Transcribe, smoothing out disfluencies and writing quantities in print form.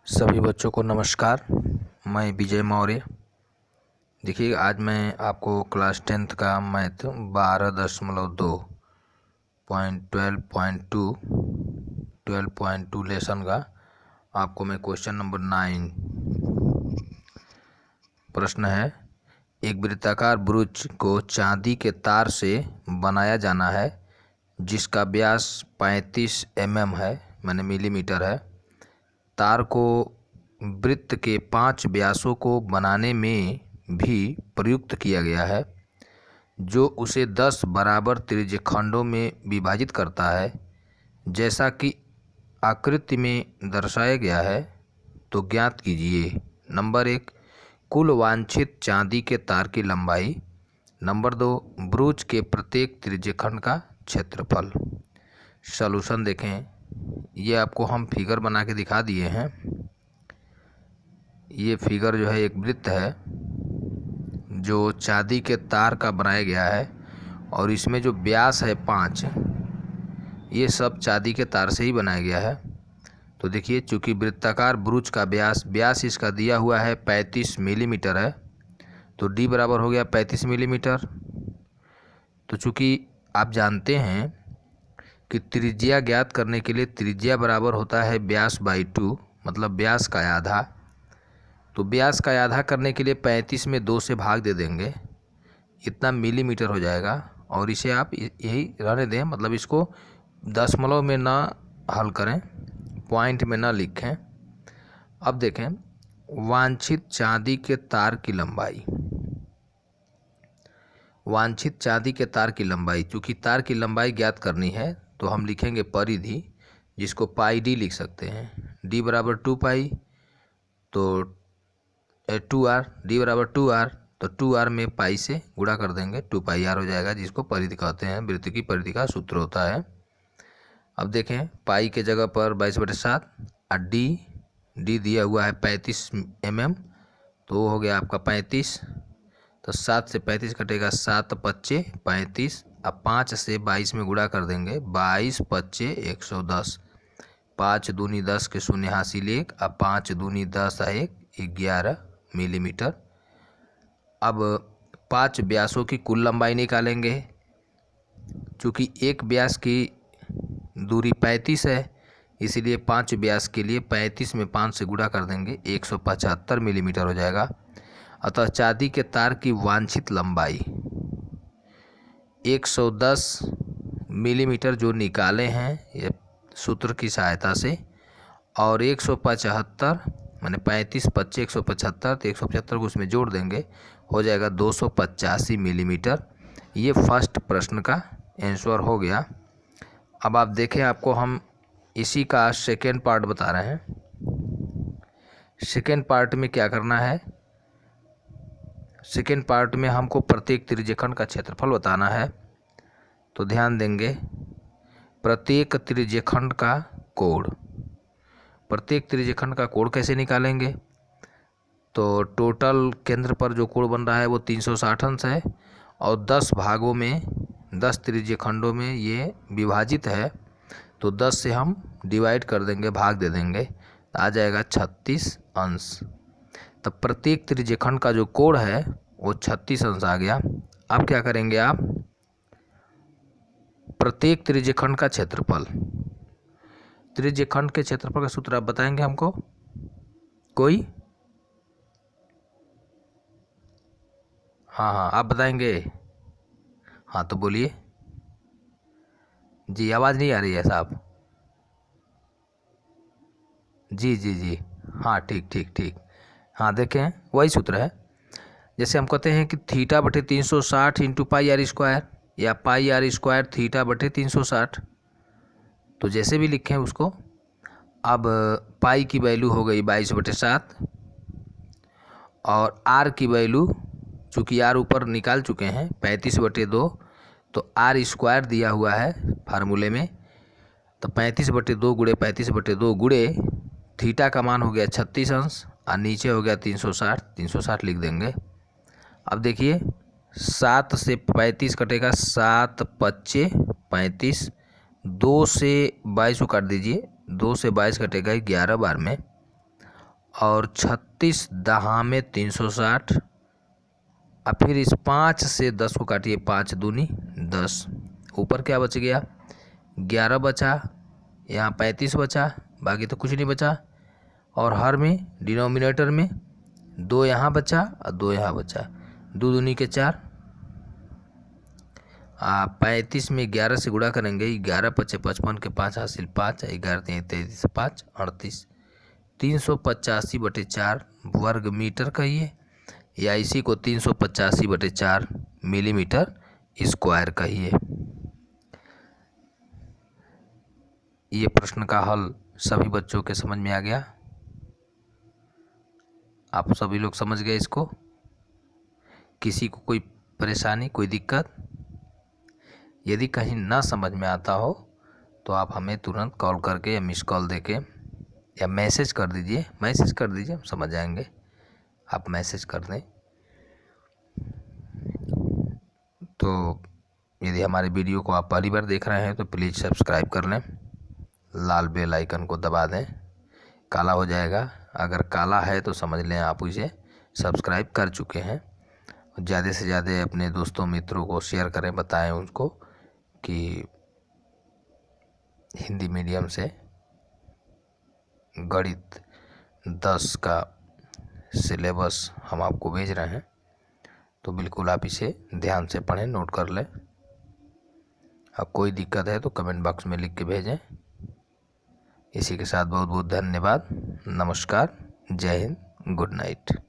सभी बच्चों को नमस्कार। मैं विजय मौर्य। देखिए, आज मैं आपको क्लास 10th का मैथ 12.2 पॉइंट 12.2 लेसन का आपको मैं क्वेश्चन नंबर 9 प्रश्न है। एक वृत्ताकार ब्रुज को चांदी के तार से बनाया जाना है जिसका व्यास 35 mm है, माने मिलीमीटर है। तार को वृत्त के 5 व्यासों को बनाने में भी प्रयुक्त किया गया है, जो उसे 10 बराबर त्रिज्यखंडों में विभाजित करता है, जैसा कि आकृति में दर्शाया गया है। तो ज्ञात कीजिए। नंबर 1, कुल वांछित चांदी के तार की लंबाई। नंबर 2, ब्रुज के प्रत्येक त्रिज्यखंड का क्षेत्रफल। सॉल्यूशन देखें। ये आपको हम फिगर बना के दिखा दिए हैं। ये फिगर जो है एक वृत्त है जो चांदी के तार का बनाया गया है और इसमें जो व्यास है 5, ये सब चांदी के तार से ही बनाया गया है। तो देखिए, चूँकि वृत्ताकार ब्रुज का व्यास इसका दिया हुआ है 35 मिलीमीटर है, तो डी बराबर हो गया 35 मिलीमीटर। तो चूँकि आप जानते हैं कि त्रिज्या ज्ञात करने के लिए त्रिज्या बराबर होता है व्यास बाई 2, मतलब व्यास का आधा। तो व्यास का आधा करने के लिए 35 में 2 से भाग दे देंगे, इतना मिलीमीटर हो जाएगा। और इसे आप यही रहने दें, मतलब इसको दशमलव में ना हल करें, पॉइंट में ना लिखें। अब देखें, वांछित चांदी के तार की लंबाई। वांछित चांदी के तार की लंबाई, चूँकि तार की लंबाई ज्ञात करनी है तो हम लिखेंगे परिधि, जिसको पाई डी लिख सकते हैं। डी बराबर 2 पाई, तो 2r, डी बराबर 2r, तो 2r में पाई से गुणा कर देंगे, 2 पाई r हो जाएगा, जिसको परिधि कहते हैं। वृत्त की परिधि का सूत्र होता है। अब देखें, पाई के जगह पर 22/7 और डी दिया हुआ है 35 mm, तो वो हो गया आपका 35। तो 7 से 35 कटेगा, 7 पच्चे 35, अब 5 से 22 में गुणा कर देंगे, 22 पच्चे 110, 5 दूनी 10 के शून्य हासिल 1, अब 5 दूनी 10 1 11 मिलीमीटर। अब 5 व्यासों की कुल लंबाई निकालेंगे। चूँकि एक व्यास की दूरी 35 है, इसीलिए 5 व्यास के लिए 35 में 5 से गुणा कर देंगे, 175 मिलीमीटर हो जाएगा। अतः चांदी के तार की वांछित लंबाई 110 मिलीमीटर जो निकाले हैं ये सूत्र की सहायता से, और 175 माने 35 पच्चे 175, तो 175 को उसमें जोड़ देंगे, हो जाएगा 285 मिलीमीटर। ये फर्स्ट प्रश्न का आंसर हो गया। अब आप देखें, आपको हम इसी का सेकेंड पार्ट बता रहे हैं। सेकेंड पार्ट में क्या करना है? सेकेंड पार्ट में हमको प्रत्येक त्रिज्यखंड का क्षेत्रफल बताना है। तो ध्यान देंगे, प्रत्येक त्रिज्यखंड का कोण। प्रत्येक त्रिज्यखंड का कोण कैसे निकालेंगे? तो टोटल केंद्र पर जो कोण बन रहा है वो 360 अंश है, और 10 भागों में 10 त्रिज्यखंडों में ये विभाजित है, तो 10 से हम डिवाइड कर देंगे, भाग दे देंगे, आ जाएगा 36 अंश। तब प्रत्येक त्रिज्यखंड का जो कोण है वो 36 अंश आ गया। अब क्या करेंगे आप? प्रत्येक त्रिज्यखंड का क्षेत्रफल, त्रिज्यखंड के क्षेत्रफल का सूत्र आप बताएंगे हमको कोई? हाँ, आप बताएंगे। हाँ, तो बोलिए जी। आवाज़ नहीं आ रही है साहब। जी। हाँ, ठीक। हाँ, देखें, वही सूत्र है। जैसे हम कहते हैं कि θ/360 इंटू पाई आर स्क्वायर, या पाई आर स्क्वायर θ/360, तो जैसे भी लिखें उसको। अब पाई की वैल्यू हो गई 22/7, और आर की वैल्यू, चूँकि आर ऊपर निकाल चुके हैं, 35/2, तो आर स्क्वायर दिया हुआ है फार्मूले में, तो 35/2 गुणे 35/2 गुणे थीटा का मान हो गया 36 अंश, और नीचे हो गया 360 लिख देंगे। अब देखिए, 7 से 35 कटेगा, 7 पच्चे 35, 2 से 22 को काट दीजिए, 2 से 22 कटेगा 11 बार में, और 36 दहामे 360। अब फिर इस 5 से 10 को काटिए, 5 दूनी 10। ऊपर क्या बच गया, 11 बचा, यहाँ 35 बचा, बाकी तो कुछ नहीं बचा। और हर में डिनोमिनेटर में 2 यहाँ बचा और 2 यहाँ बचा, 2 दूनी के 4। 35 में 11 से गुणा करेंगे, 11 पचे 55 के 5 हासिल 5, 11 33 5 38। 385/4 वर्ग मीटर कहिए, या इसी को 385/4 मिलीमीटर स्क्वायर कहिए। ये प्रश्न का हल सभी बच्चों के समझ में आ गया? आप सभी लोग समझ गए इसको? किसी को कोई परेशानी, कोई दिक्कत? यदि कहीं ना समझ में आता हो तो आप हमें तुरंत कॉल करके या मिस कॉल देके या मैसेज कर दीजिए, हम समझ जाएंगे। आप मैसेज कर दें। तो यदि हमारे वीडियो को आप पहली बार देख रहे हैं तो प्लीज़ सब्सक्राइब कर लें, लाल बेल आइकन को दबा दें। काला हो जाएगा, अगर काला है तो समझ लें आप इसे सब्सक्राइब कर चुके हैं। ज़्यादा से ज़्यादा अपने दोस्तों मित्रों को शेयर करें, बताएं उनको कि हिंदी मीडियम से गणित 10 का सिलेबस हम आपको भेज रहे हैं, तो बिल्कुल आप इसे ध्यान से पढ़ें, नोट कर लें। अब कोई दिक्कत है तो कमेंट बॉक्स में लिख के भेजें। इसी के साथ बहुत बहुत धन्यवाद। नमस्कार, जय हिंद, गुड नाइट।